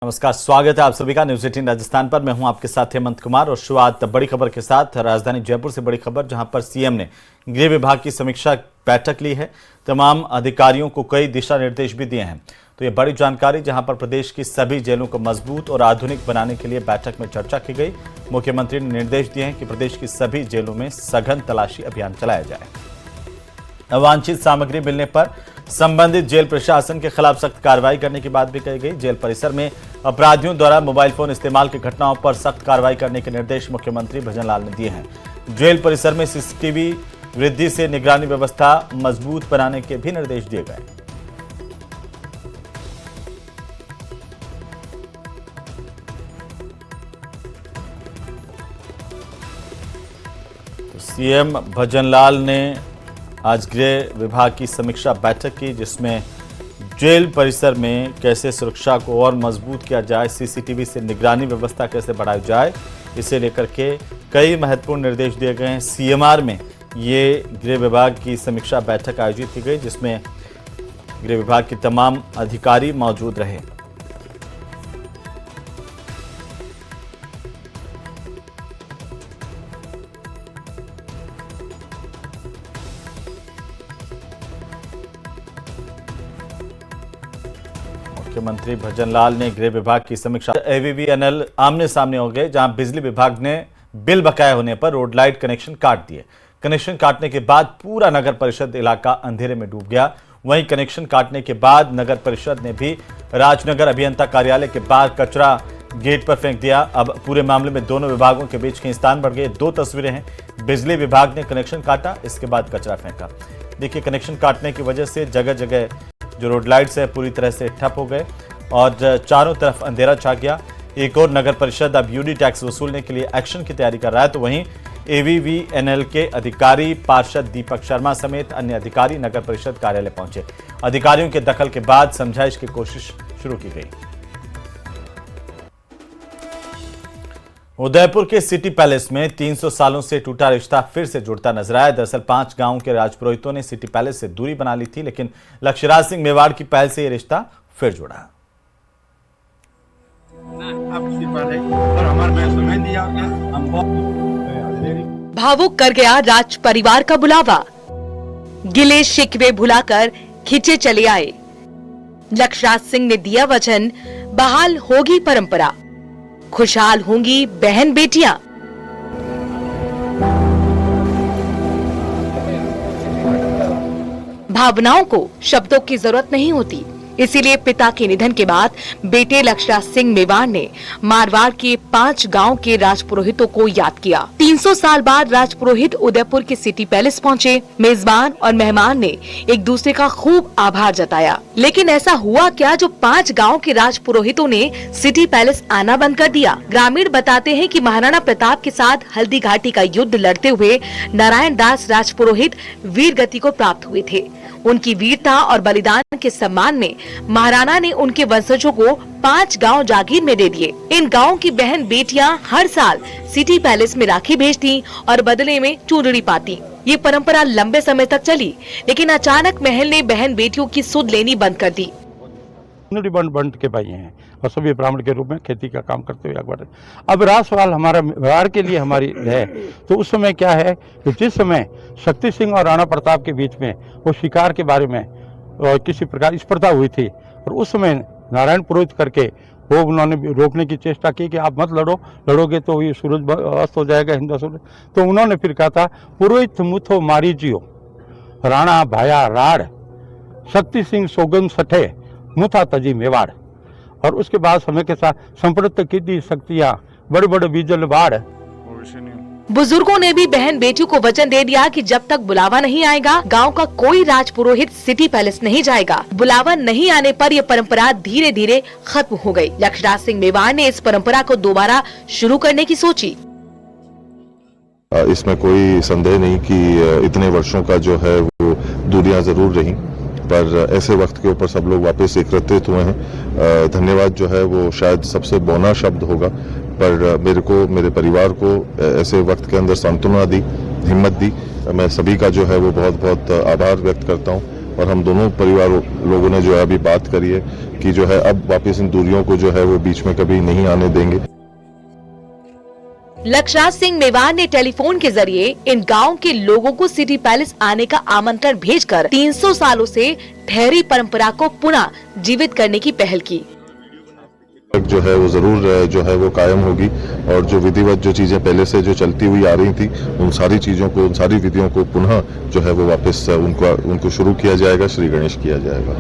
नमस्कार, स्वागत है आप सभी का न्यूज 18 राजस्थान पर। मैं हूं आपके साथ हेमंत कुमार और शुरुआत बड़ी खबर के साथ। राजधानी जयपुर से बड़ी खबर, जहां पर सीएम ने गृह विभाग की समीक्षा बैठक ली है। तमाम अधिकारियों को कई दिशा निर्देश भी दिए हैं। तो ये बड़ी जानकारी, जहां पर प्रदेश की सभी जेलों को मजबूत और आधुनिक बनाने के लिए बैठक में चर्चा की गई। मुख्यमंत्री ने निर्देश दिए हैं कि प्रदेश की सभी जेलों में सघन तलाशी अभियान चलाया जाए। अवांछित सामग्री मिलने पर संबंधित जेल प्रशासन के खिलाफ सख्त कार्रवाई करने की बात भी कही गई। जेल परिसर में अपराधियों द्वारा मोबाइल फोन इस्तेमाल की घटनाओं पर सख्त कार्रवाई करने के निर्देश मुख्यमंत्री भजनलाल ने दिए हैं। जेल परिसर में सीसीटीवी वृद्धि से निगरानी व्यवस्था मजबूत बनाने के भी निर्देश दिए गए। सीएम भजनलाल ने आज गृह विभाग की समीक्षा बैठक की, जिसमें जेल परिसर में कैसे सुरक्षा को और मजबूत किया जाए, सीसीटीवी से निगरानी व्यवस्था कैसे बढ़ाई जाए, इसे लेकर के कई महत्वपूर्ण निर्देश दिए गए हैं। सीएमआर में ये गृह विभाग की समीक्षा बैठक आयोजित की गई, जिसमें गृह विभाग के तमाम अधिकारी मौजूद रहे। मुख्यमंत्री भजनलाल ने गृह विभाग की समीक्षा। एवीवीएनएल आमने सामने हो गए, जहां बिजली विभाग ने बिल बकाया होने पर रोड लाइट कनेक्शन काट दिए। कनेक्शन काटने के बाद पूरा नगर परिषद इलाका अंधेरे में डूब गया। वहीं कनेक्शन काटने के बाद नगर परिषद ने भी राजनगर अभियंता कार्यालय के बाहर कचरा गेट पर फेंक दिया। अब पूरे मामले में दोनों विभागों के बीच खींचतान बढ़ गई। दो तस्वीरें हैं। बिजली विभाग ने कनेक्शन काटा, इसके बाद कचरा फेंका। देखिए, कनेक्शन काटने की वजह से जगह जगह जो रोड लाइट्स है पूरी तरह से ठप हो गए और चारों तरफ अंधेरा छा गया। एक और नगर परिषद अब यूडी टैक्स वसूलने के लिए एक्शन की तैयारी कर रहा है। तो वहीं एवीवीएनएल के अधिकारी पार्षद दीपक शर्मा समेत अन्य अधिकारी नगर परिषद कार्यालय पहुंचे। अधिकारियों के दखल के बाद समझाइश की कोशिश शुरू की गई। उदयपुर के सिटी पैलेस में 300 सालों से टूटा रिश्ता फिर से जुड़ता नजर आया। दरअसल 5 गांवों के राजपुरोहितों ने सिटी पैलेस से दूरी बना ली थी, लेकिन लक्ष्यराज सिंह मेवाड़ की पहल से यह रिश्ता फिर जुड़ा। भावुक कर गया राज परिवार का बुलावा। गिले शिकवे भुलाकर खिंचे चले आए। लक्ष्यराज सिंह ने दिया वचन, बहाल होगी परंपरा, खुशहाल होंगी बहन बेटियां। भावनाओं को शब्दों की जरूरत नहीं होती, इसीलिए पिता के निधन के बाद बेटे लक्ष्यराज सिंह मेवाड़ ने मारवाड़ के 5 गांव के राजपुरोहितों को याद किया। 300 साल बाद राजपुरोहित उदयपुर के सिटी पैलेस पहुंचे। मेजबान और मेहमान ने एक दूसरे का खूब आभार जताया। लेकिन ऐसा हुआ क्या जो 5 गांव के राजपुरोहितों ने सिटी पैलेस आना बंद कर दिया? ग्रामीण बताते हैं कि महाराणा प्रताप के साथ हल्दी घाटी का युद्ध लड़ते हुए नारायण दास राजपुरोहित वीर गति को प्राप्त हुए थे। उनकी वीरता और बलिदान के सम्मान में महाराणा ने उनके वंशजों को 5 गांव जागीर में दे दिए। इन गांवों की बहन बेटियां हर साल सिटी पैलेस में राखी भेजती और बदले में चूड़नी पाती। ये परंपरा लंबे समय तक चली, लेकिन अचानक महल ने बहन बेटियों की सुध लेनी बंद कर दी। बंट के भाई हैं और सभी ब्राह्मण के रूप में खेती का काम करते हुए आगे बढ़े। अब रहा सवाल हमारा व्यवहार के लिए हमारी है, तो उस समय क्या है कि जिस समय शक्ति सिंह और राणा प्रताप के बीच में वो शिकार के बारे में किसी प्रकार स्पर्धा हुई थी, और उस समय नारायण पुरोहित करके वो उन्होंने रोकने की चेष्टा की कि आप मत लड़ो, लड़ोगे तो ये सूरज अस्त हो जाएगा हिंदू सूरज। तो उन्होंने फिर कहा था, पुरोहित मुथो मारी जियो, राणा भाया राड़, शक्ति सिंह सोगन सठे मुथा तजी मेवाड़। और उसके बाद समय के साथ संप्रत की दी शक्तियां बड़े बड़े बीजल बाढ़। बुजुर्गों ने भी बहन बेटियों को वचन दे दिया कि जब तक बुलावा नहीं आएगा, गांव का कोई राजपुरोहित सिटी पैलेस नहीं जाएगा। बुलावा नहीं आने पर यह परंपरा धीरे धीरे खत्म हो गई। लक्ष्यराज सिंह मेवाड़ ने इस परंपरा को दोबारा शुरू करने की सोची। इसमें कोई संदेह नहीं कि इतने वर्षों का जो है वो दूरियां जरूर रही, पर ऐसे वक्त के ऊपर सब लोग वापस एकत्रित हुए हैं। धन्यवाद जो है वो शायद सबसे बौना शब्द होगा, पर मेरे को, मेरे परिवार को ऐसे वक्त के अंदर सांत्वना दी, हिम्मत दी। मैं सभी का जो है वो बहुत बहुत आभार व्यक्त करता हूँ। और हम दोनों परिवार लोगों ने जो है अभी बात करी है कि जो है अब वापस इन दूरियों को जो है वो बीच में कभी नहीं आने देंगे। लक्षराज सिंह मेवाड़ ने टेलीफोन के जरिए इन गांव के लोगों को सिटी पैलेस आने का आमंत्रण भेजकर 300 सालों से ठहरी परंपरा को पुनः जीवित करने की पहल की। जो है वो जरूर जो है वो कायम होगी और जो विधिवत जो चीजें पहले से जो चलती हुई आ रही थी उन सारी चीजों को, उन सारी विधियों को पुनः जो है वो वापस उनको शुरू किया जाएगा, श्री गणेश किया जाएगा।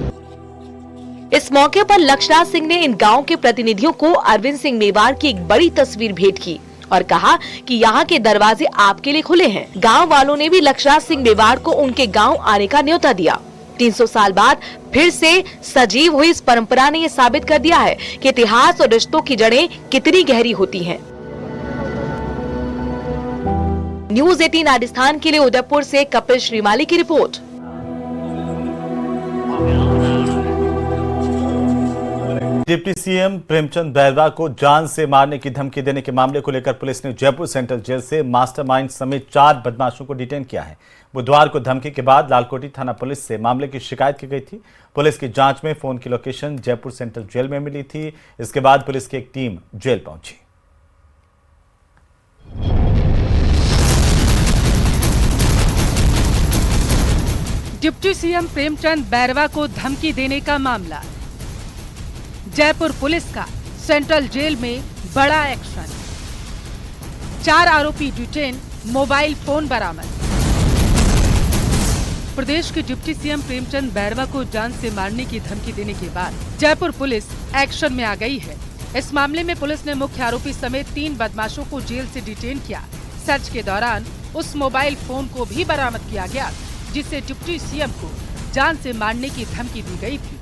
इस मौके पर लक्षराज सिंह ने इन गांव के प्रतिनिधियों को अरविंद सिंह मेवाड़ की एक बड़ी तस्वीर भेंट की और कहा कि यहाँ के दरवाजे आपके लिए खुले हैं। गांव वालों ने भी लक्षराज सिंह मेवाड़ को उनके गांव आने का न्योता दिया। 300 साल बाद फिर से सजीव हुई इस परंपरा ने ये साबित कर दिया है कि इतिहास और रिश्तों की जड़ें कितनी गहरी होती हैं। न्यूज़ 18 राजस्थान के लिए उदयपुर से कपिल श्रीमाली की report. Deputy CM Premchand Bairwa को जान से मारने की धमकी देने के मामले को लेकर पुलिस ने जयपुर सेंट्रल जेल से मास्टरमाइंड समेत 4 बदमाशों को डिटेन किया है। बुधवार को धमकी के बाद लालकोटी थाना पुलिस से मामले की शिकायत की गई थी। पुलिस की जांच में फोन की लोकेशन जयपुर सेंट्रल जेल में मिली थी। इसके बाद पुलिस की एक टीम जेल पहुंची। डिप्टी सीएम प्रेमचंद बैरवा को धमकी देने का मामला। जयपुर पुलिस का सेंट्रल जेल में बड़ा एक्शन। 4 आरोपी डिटेन, मोबाइल फोन बरामद। प्रदेश के डिप्टी सीएम प्रेमचंद बैरवा को जान से मारने की धमकी देने के बाद जयपुर पुलिस एक्शन में आ गई है। इस मामले में पुलिस ने मुख्य आरोपी समेत 3 बदमाशों को जेल से डिटेन किया। सर्च के दौरान उस मोबाइल फोन को भी बरामद किया गया जिससे डिप्टी सीएम को जान से मारने की धमकी दी गई थी।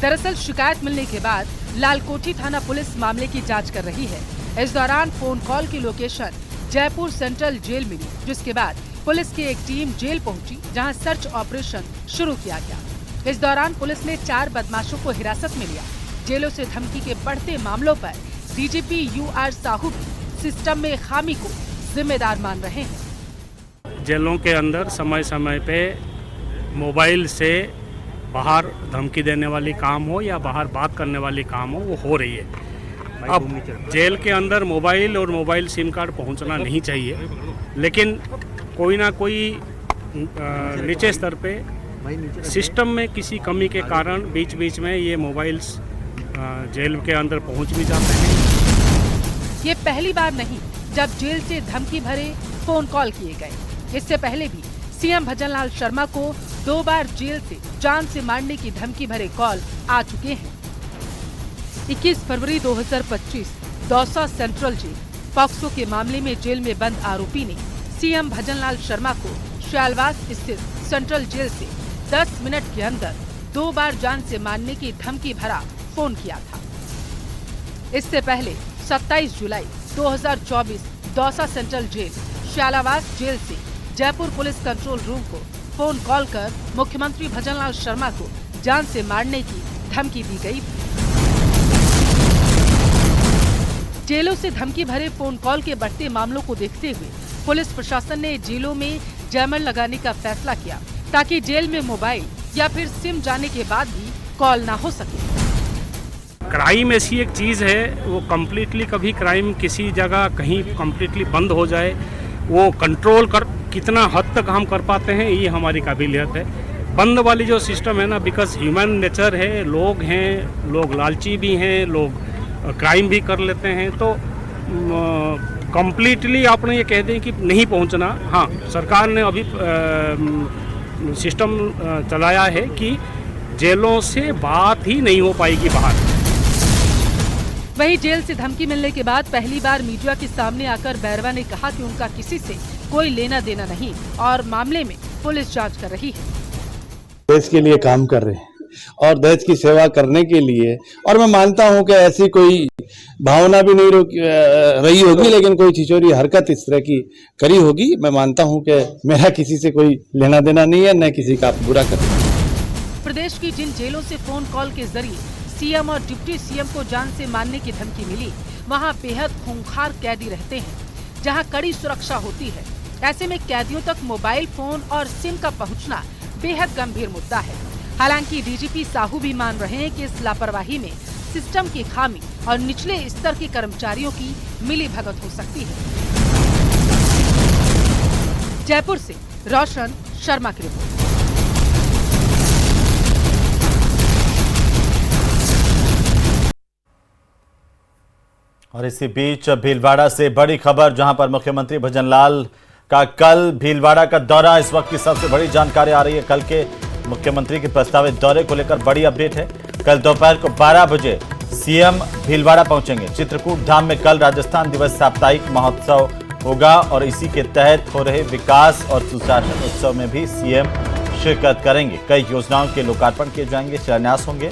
दरअसल शिकायत मिलने के बाद लालकोठी थाना पुलिस मामले की जांच कर रही है। इस दौरान फोन कॉल की लोकेशन जयपुर सेंट्रल जेल मिली, जिसके बाद पुलिस की एक टीम जेल पहुंची, जहां सर्च ऑपरेशन शुरू किया गया। इस दौरान पुलिस ने 4 बदमाशों को हिरासत में लिया। जेलों से धमकी के बढ़ते मामलों पर डीजीपी UR साहू भी सिस्टम में खामी को जिम्मेदार मान रहे हैं। जेलों के अंदर समय समय पे मोबाइल से बाहर धमकी देने वाली काम हो या बाहर बात करने वाली काम हो वो रही है। अब जेल के अंदर मोबाइल और मोबाइल सिम कार्ड पहुंचना नहीं चाहिए, लेकिन कोई ना कोई नीचे स्तर पे सिस्टम में किसी कमी के कारण बीच बीच में ये मोबाइल्स जेल के अंदर पहुंच भी जाते हैं। ये पहली बार नहीं जब जेल से धमकी भरे फोन कॉल किए गए। इससे पहले भी सीएम भजनलाल शर्मा को 2 बार जेल से जान से मारने की धमकी भरे कॉल आ चुके हैं। 21 फरवरी 2025 दौसा सेंट्रल जेल पॉक्सो के मामले में जेल में बंद आरोपी ने सीएम भजनलाल शर्मा को श्यालवास स्थित सेंट्रल जेल से 10 मिनट के अंदर 2 बार जान से मारने की धमकी भरा फोन किया था। इससे पहले 27 जुलाई 2024 दौसा सेंट्रल जेल श्यालावास जेल से जयपुर पुलिस कंट्रोल रूम को फोन कॉल कर मुख्यमंत्री भजनलाल शर्मा को जान से मारने की धमकी दी गई थी। जेलों से धमकी भरे फोन कॉल के बढ़ते मामलों को देखते हुए पुलिस प्रशासन ने जेलों में जैमर लगाने का फैसला किया ताकि जेल में मोबाइल या फिर सिम जाने के बाद भी कॉल ना हो सके। क्राइम ऐसी एक चीज़ है, वो कम्प्लीटली कभी क्राइम किसी जगह कहीं कम्प्लीटली बंद हो जाए, वो कंट्रोल कर कितना हद तक हम कर पाते हैं ये हमारी काबिलियत है। बंद वाली जो सिस्टम है ना, बिकॉज ह्यूमन नेचर है, लोग हैं, लोग लालची भी हैं, लोग क्राइम भी कर लेते हैं, तो कम्प्लीटली आपने ये कह दें कि नहीं पहुंचना। हाँ, सरकार ने अभी सिस्टम चलाया है कि जेलों से बात ही नहीं हो पाएगी बाहर। वहीं जेल से धमकी मिलने के बाद पहली बार मीडिया के सामने आकर बैरवा ने कहा कि उनका किसी से कोई लेना देना नहीं और मामले में पुलिस जांच कर रही है। देश के लिए काम कर रहे हैं और देश की सेवा करने के लिए, और मैं मानता हूं कि ऐसी कोई भावना भी नहीं रही होगी, लेकिन कोई छिछोरी हरकत इस तरह की करी होगी। मैं मानता हूं कि मेरा किसी से कोई लेना देना नहीं है, न किसी का बुरा करना। प्रदेश की जिन जेलों से फोन कॉल के जरिए सीएम और डिप्टी सीएम को जान से मारने की धमकी मिली, वहां बेहद खूंखार कैदी रहते हैं, जहां कड़ी सुरक्षा होती है। ऐसे में कैदियों तक मोबाइल फोन और सिम का पहुंचना बेहद गंभीर मुद्दा है। हालांकि डीजीपी साहू भी मान रहे हैं कि इस लापरवाही में सिस्टम की खामी और निचले स्तर के कर्मचारियों की मिलीभगत हो सकती है। जयपुर से रोशन शर्मा की रिपोर्ट। और इसी बीच भीलवाड़ा से बड़ी खबर, जहां पर मुख्यमंत्री भजनलाल का कल भीलवाड़ा का दौरा। इस वक्त की सबसे बड़ी जानकारी आ रही है। कल के मुख्यमंत्री के प्रस्तावित दौरे को लेकर बड़ी अपडेट है। कल दोपहर को 12 बजे सीएम भीलवाड़ा पहुंचेंगे। चित्रकूट धाम में कल राजस्थान दिवस साप्ताहिक महोत्सव होगा और इसी के तहत हो रहे विकास और सुशासन उत्सव में भी सीएम शिरकत करेंगे। कई योजनाओं के लोकार्पण किए जाएंगे, शिलान्यास होंगे।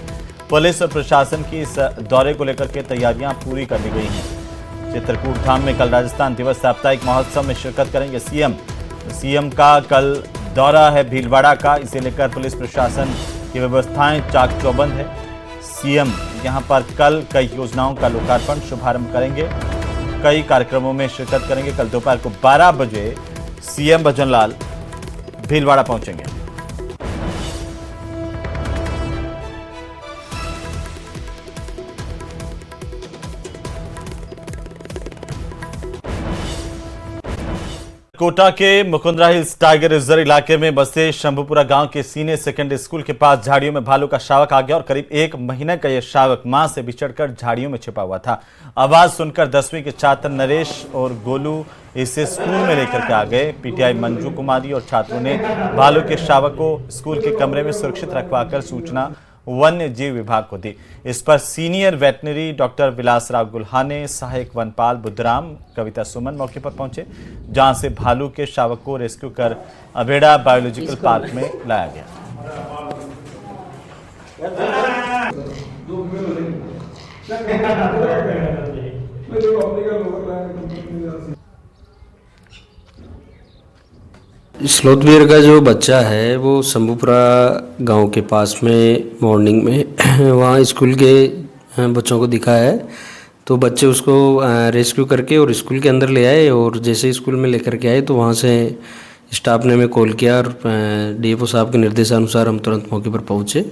पुलिस और प्रशासन की इस दौरे को लेकर के तैयारियां पूरी कर ली गई हैं। चित्रकूट धाम में कल राजस्थान दिवस साप्ताहिक महोत्सव में शिरकत करेंगे सीएम का कल दौरा है भीलवाड़ा का। इसे लेकर पुलिस प्रशासन की व्यवस्थाएं चाक चौबंद है। सीएम यहां पर कल कई योजनाओं का लोकार्पण शुभारंभ करेंगे, कई कार्यक्रमों में शिरकत करेंगे। कल दोपहर को 12 बजे सीएम भजनलाल भीलवाड़ा पहुंचेंगे। कोटा के मुकुंदरा हिल्स टाइगर रिजर्व इलाके में बसे शंभुपुरा गांव के सीनियर सेकेंडरी स्कूल के पास झाड़ियों में भालू का शावक आ गया और करीब 1 महीने का यह शावक मां से बिछड़कर झाड़ियों में छिपा हुआ था। आवाज सुनकर 10वीं के छात्र नरेश और गोलू इसे स्कूल में लेकर के आ गए। पीटीआई मंजू कुमारी और छात्रों ने भालू के शावक को स्कूल के कमरे में सुरक्षित रखवाकर सूचना वन्य जीव विभाग को दी। इस पर senior veterinary doctor Vilasrao Gulhane, सहायक वनपाल बुद्धराम, कविता सुमन मौके पर पहुंचे, जहां से भालू के शावक को रेस्क्यू कर अभेड़ा बायोलॉजिकल पार्क में लाया गया। स्लोथबेयर का जो बच्चा है वो शंभुपुरा गांव के पास में मॉर्निंग में वहाँ स्कूल के बच्चों को दिखा है, तो बच्चे उसको रेस्क्यू करके और स्कूल के अंदर ले आए। और जैसे स्कूल में लेकर के आए तो वहाँ से स्टाफ ने हमें कॉल किया और डीएफओ साहब के निर्देशानुसार हम तुरंत मौके पर पहुँचे,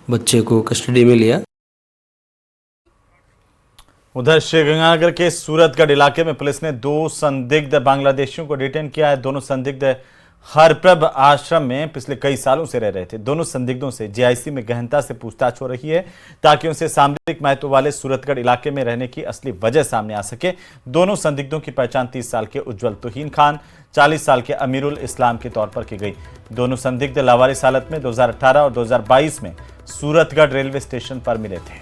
बच्चे को कस्टडी में लिया। उधर श्रीगंगानगर के सूरतगढ़ इलाके में पुलिस ने 2 संदिग्ध बांग्लादेशियों को डिटेन किया है। दोनों संदिग्ध हरप्रभ आश्रम में पिछले कई सालों से रह रहे थे। दोनों संदिग्धों से जेआईसी में गहनता से पूछताछ हो रही है ताकि उनसे सामरिक महत्व वाले सूरतगढ़ इलाके में रहने की असली वजह सामने आ सके। दोनों संदिग्धों की पहचान 30 साल के उज्जवल तुहीन खान, 40 साल के अमीरुल इस्लाम के तौर पर की गई। दोनों संदिग्ध लावारिस हालत में 2018 और 2022 में सूरतगढ़ रेलवे स्टेशन पर मिले थे।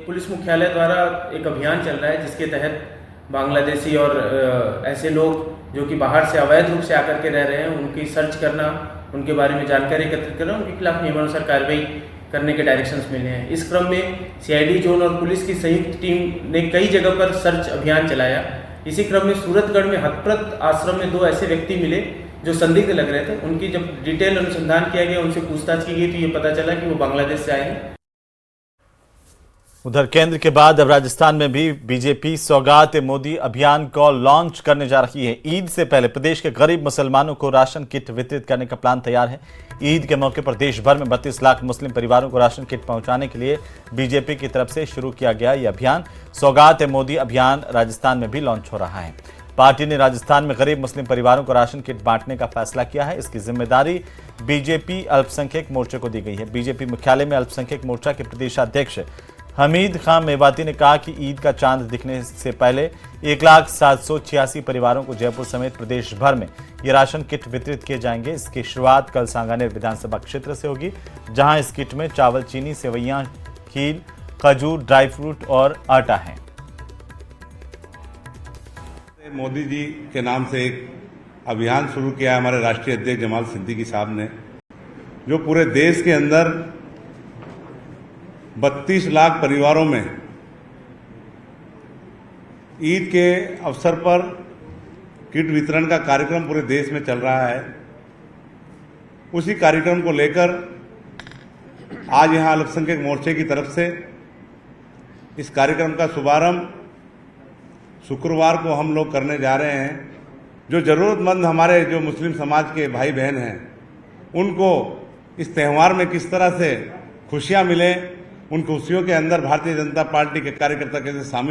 पुलिस मुख्यालय द्वारा एक अभियान चल रहा है जिसके तहत बांग्लादेशी और ऐसे लोग जो कि बाहर से अवैध रूप से आकर के रह रहे हैं उनकी सर्च करना, उनके बारे में जानकारी एकत्रित करना, उनके खिलाफ नियमानुसार कार्रवाई करने के डायरेक्शंस मिले हैं। इस क्रम में सीआईडी जोन और पुलिस की संयुक्त टीम ने कई जगह पर सर्च अभियान चलाया। इसी क्रम में सूरतगढ़ में हतप्रत आश्रम में 2 ऐसे व्यक्ति मिले जो संदिग्ध लग रहे थे। उनकी जब डिटेल अनुसंधान किया गया, उनसे पूछताछ की गई तो ये पता चला कि वो बांग्लादेश से आए हैं। उधर केंद्र के बाद अब राजस्थान में भी बीजेपी सौगात मोदी अभियान को लॉन्च करने जा रही है। ईद से पहले प्रदेश के गरीब मुसलमानों को राशन किट वितरित करने का प्लान तैयार है। ईद के मौके पर देश भर में 32 लाख मुस्लिम परिवारों को राशन किट पहुंचाने के लिए बीजेपी की तरफ से शुरू किया गया यह अभियान सौगात मोदी अभियान राजस्थान में भी लॉन्च हो रहा है। पार्टी ने राजस्थान में गरीब मुस्लिम परिवारों को राशन किट बांटने का फैसला किया है। इसकी जिम्मेदारी बीजेपी अल्पसंख्यक मोर्चे को दी गई है। बीजेपी मुख्यालय में अल्पसंख्यक मोर्चा के प्रदेशाध्यक्ष हमीद खान मेवाती ने कहा कि ईद का चांद दिखने से पहले 1,786 परिवारों को जयपुर समेत प्रदेश भर में ये राशन किट वितरित किए जाएंगे। इसकी शुरुआत कल सांगानेर विधानसभा क्षेत्र से होगी, जहां इस किट में चावल, चीनी, सेवइयां, खीर, खजूर, ड्राई फ्रूट और आटा है। मोदी जी के नाम से एक अभियान शुरू किया है हमारे राष्ट्रीय अध्यक्ष जमाल सिद्दीकी साहब ने, जो पूरे देश के अंदर 32 लाख परिवारों में ईद के अवसर पर किट वितरण का कार्यक्रम पूरे देश में चल रहा है। उसी कार्यक्रम को लेकर आज यहां अल्पसंख्यक मोर्चे की तरफ से इस कार्यक्रम का शुभारंभ शुक्रवार को हम लोग करने जा रहे हैं। जो ज़रूरतमंद हमारे जो मुस्लिम समाज के भाई बहन हैं उनको इस त्यौहार में किस तरह से खुशियां मिलें, उन खुशियों के अंदर भारतीय जनता पार्टी के कार्यकर्ता कैसे शामिल